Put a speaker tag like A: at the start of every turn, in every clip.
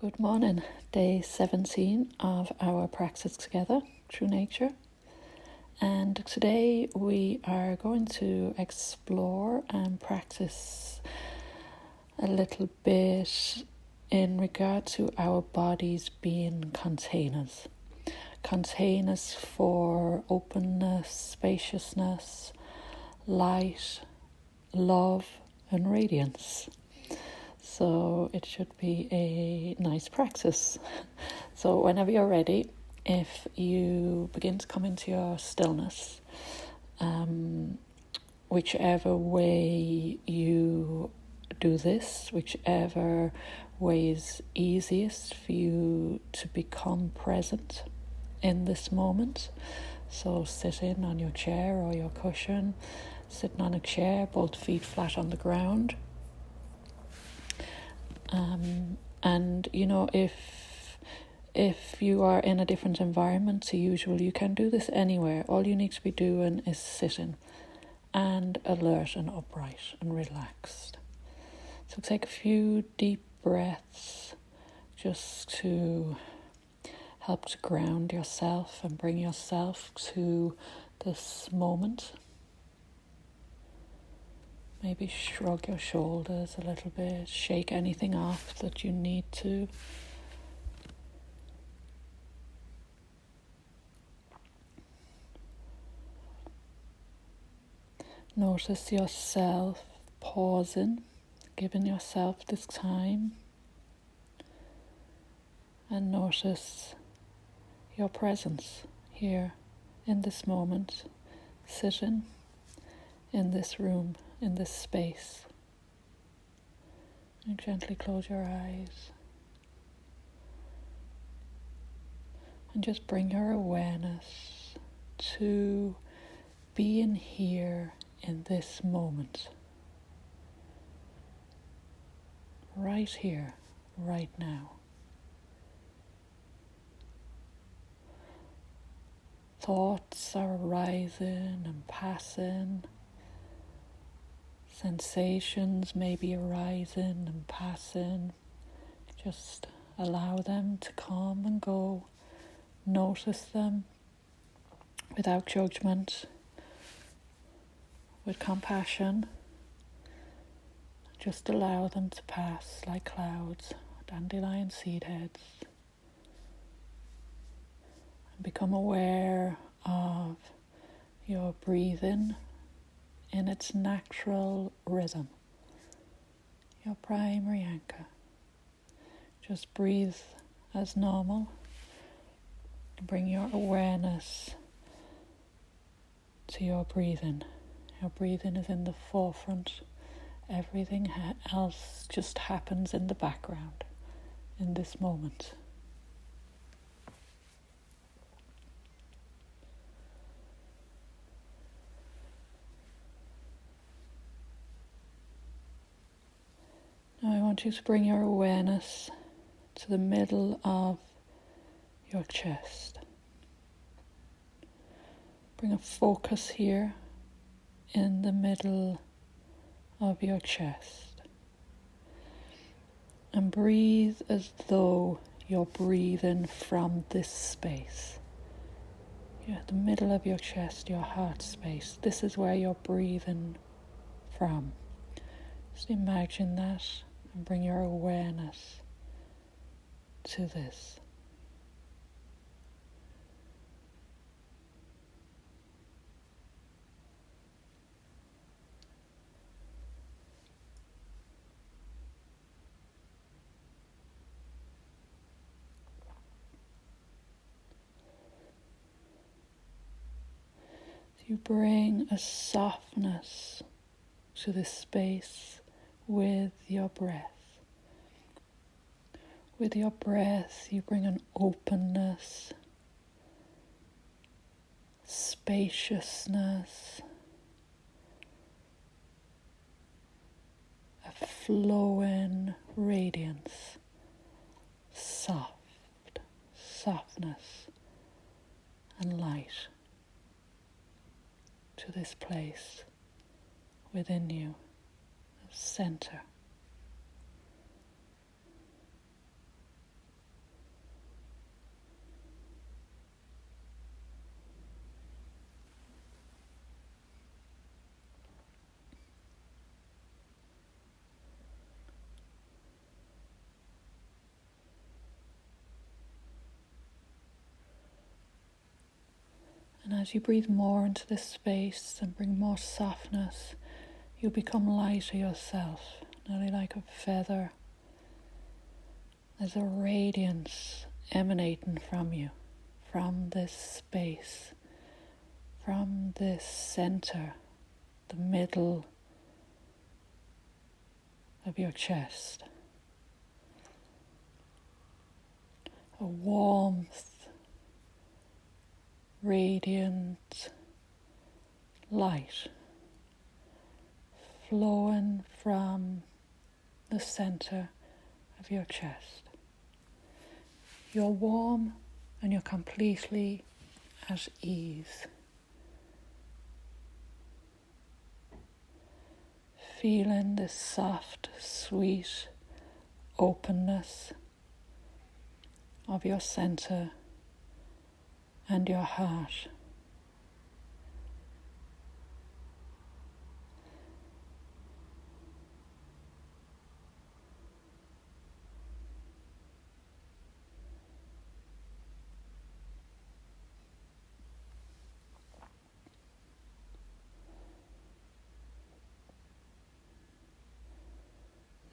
A: Good morning, day 17 of our practice together through nature. And today we are going to explore and practice a little bit in regard to our bodies being containers. Containers for openness, spaciousness, light, love, and radiance. So it should be a nice practice. So whenever you're ready, if you begin to come into your stillness, whichever way you do this, whichever way is easiest for you to become present in this moment. So sitting on your chair or your cushion, sitting on a chair, both feet flat on the ground. And you know, if you are in a different environment to usual, you can do this anywhere. All you need to be doing is sitting and alert and upright and relaxed. So take a few deep breaths just to help to ground yourself and bring yourself to this moment. Maybe shrug your shoulders a little bit, shake anything off that you need to. Notice yourself pausing, giving yourself this time. And notice your presence here in this moment, sitting in this room, in this space. And gently close your eyes. And just bring your awareness to being here in this moment. Right here, right now. Thoughts are arising and passing. Sensations may be arising and passing. Just allow them to come and go. Notice them without judgment, with compassion. Just allow them to pass like clouds, dandelion seed heads. And become aware of your breathing in its natural rhythm, your primary anchor. Just breathe as normal. Bring your awareness to your breathing. Your breathing is in the forefront. Everything else just happens in the background in this moment. Now I want you to bring your awareness to the middle of your chest. Bring a focus here in the middle of your chest. And breathe as though you're breathing from this space. You're at the middle of your chest, your heart space. This is where you're breathing from. Just imagine that and bring your awareness to this. You bring a softness to this space with your breath. With your breath, you bring an openness, spaciousness, a flowing radiance, softness, and light to this place within you, the center. as you breathe more into this space and bring more softness, you become lighter yourself, nearly like a feather. There's a radiance emanating from you, from this space, from this center, the middle of your chest. A warmth, radiant light flowing from the center of your chest. You're warm and you're completely at ease. Feeling this soft, sweet openness of your center and your heart.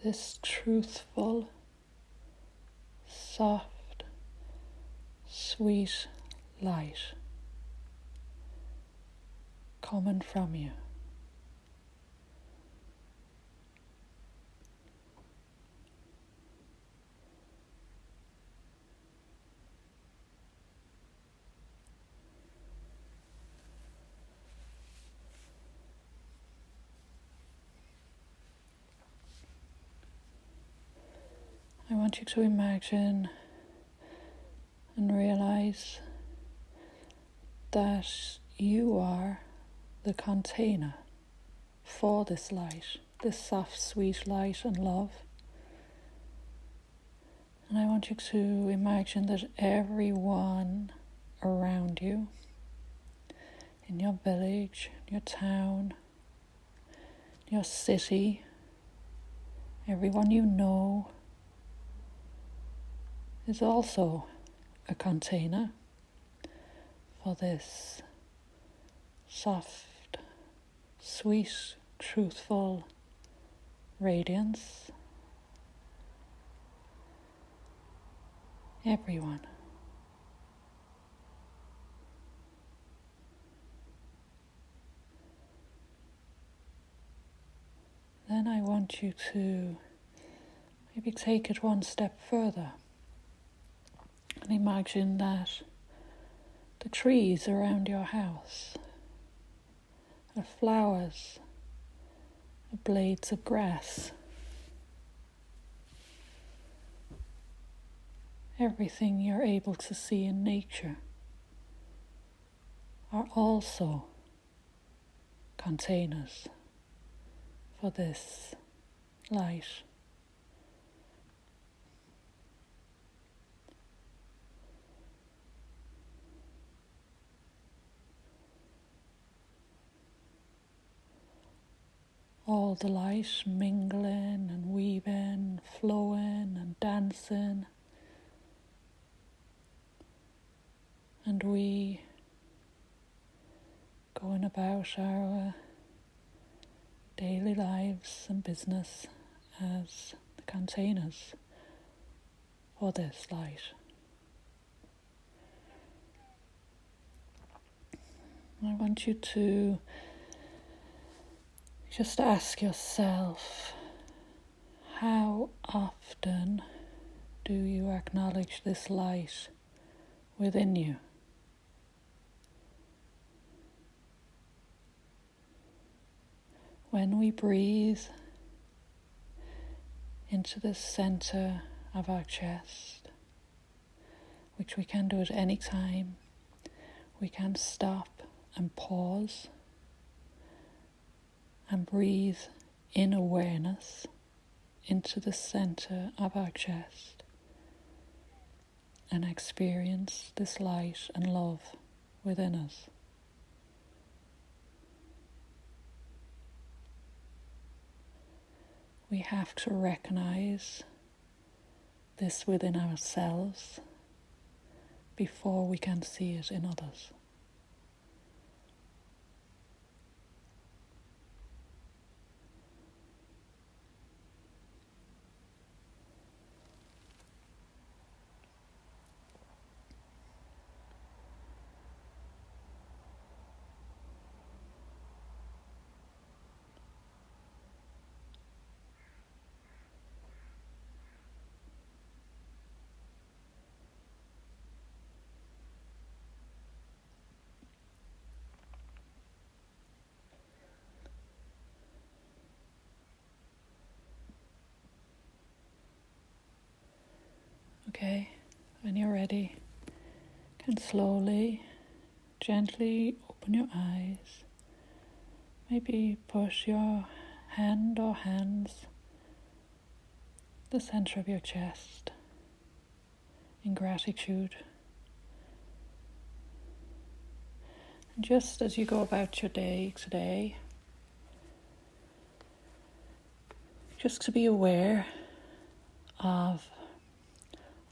A: This truthful, soft, sweet light coming from you. I want you to imagine and realize that you are the container for this light, this soft, sweet light and love. And I want you to imagine that everyone around you, in your village, your town, your city, everyone you know, is also a container for this soft, sweet, truthful radiance. Everyone. Then I want you to maybe take it one step further and imagine that the trees around your house are flowers, are blades of grass. Everything you're able to see in nature are also containers for this light. All the light mingling and weaving, flowing and dancing. And we going about our daily lives and business as the containers for this light. I want you to just ask yourself, how often do you acknowledge this light within you? When we breathe into the center of our chest, which we can do at any time, we can stop and pause and breathe in awareness into the center of our chest and experience this light and love within us. We have to recognize this within ourselves before we can see it in others. Okay, when you're ready, you can slowly, gently open your eyes. Maybe push your hand or hands the center of your chest in gratitude. And just as you go about your day today, just to be aware of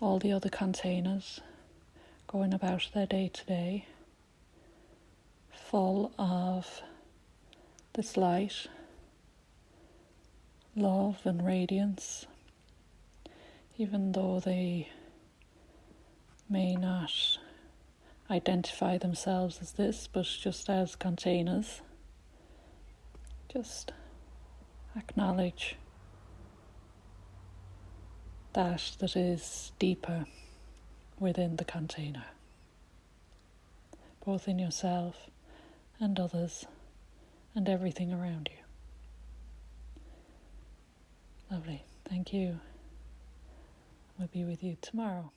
A: all the other containers going about their day to day, full of this light, love and radiance, even though they may not identify themselves as this, but just as containers. Just acknowledge that is deeper within the container, both in yourself and others and everything around you. Lovely. Thank you. We'll be with you tomorrow.